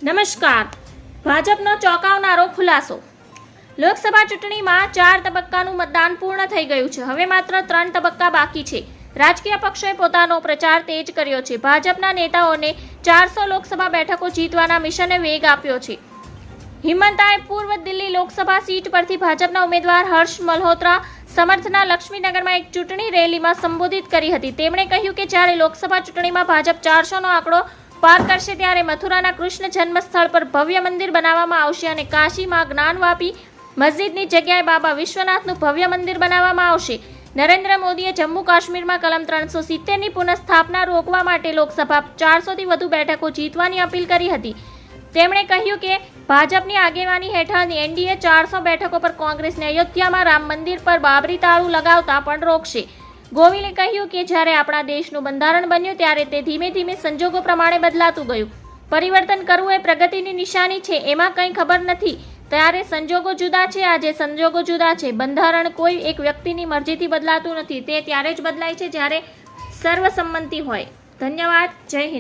નમસ્કાર. ભાજપનો ચોંકાવનારો ખુલાસો. લોકસભા ચૂંટણીમાં 4 તબક્કાનું મતદાન પૂર્ણ થઈ ગયું છે. હવે માત્ર 3 તબક્કા બાકી છે. રાજકીય પક્ષોએ પોતાનો પ્રચાર તેજ કર્યો છે. ભાજપના નેતાઓને 400 લોકસભા બેઠકો જીતવાના મિશને વેગ આપ્યો છે. હિમંતાએ પૂર્વ દિલ્હી લોકસભા સીટ પરથી ભાજપના ઉમેદવાર હર્ષ મલ્હોત્રા સમર્થના લક્ષ્મીનગરમાં એક ચૂંટણી રેલીમાં સંબોધિત કરી હતી. તેમણે કહ્યું કે જ્યારે લોકસભા ચૂંટણીમાં ભાજપ 400નો આંકડો પાર કરશે ત્યારે મથુરાના કૃષ્ણ જન્મ સ્થળ પર ભવ્ય મંદિર બનાવવામાં આવશે અને કાશીમાં જ્ઞાનવાપી મસ્જિદની જગ્યાએ બાબા વિશ્વનાથનું ભવ્ય મંદિર બનાવવામાં આવશે. નરેન્દ્ર મોદીએ જમ્મુ કાશ્મીરમાં કલમ 370ની પુનઃસ્થાપના રોકવા માટે લોકસભા 400થી વધુ બેઠકો જીતવાની અપીલ કરી હતી. તેમણે કહ્યું કે ભાજપની આગેવાની હેઠળની એનડીએ 400 બેઠકો પર કોંગ્રેસને અયોધ્યામાં રામ મંદિર પર બાબરી તાળું લગાવતા પણ રોકશે. ગોવિલે કહ્યું કે જ્યારે આપણા દેશનું બંધારણ બન્યું ત્યારે તે ધીમે ધીમે સંજોગો પ્રમાણે બદલાતું ગયું. પરિવર્તન કરવું એ પ્રગતિની નિશાની છે, એમાં કંઈ ખબર નથી. ત્યારે સંજોગો જુદા છે, આજે સંજોગો જુદા છે. બંધારણ કોઈ એક વ્યક્તિની મરજીથી બદલાતું નથી. તે ત્યારે જ બદલાય છે જ્યારે સર્વસંમતિ હોય. ધન્યવાદ. જય હિન્દ.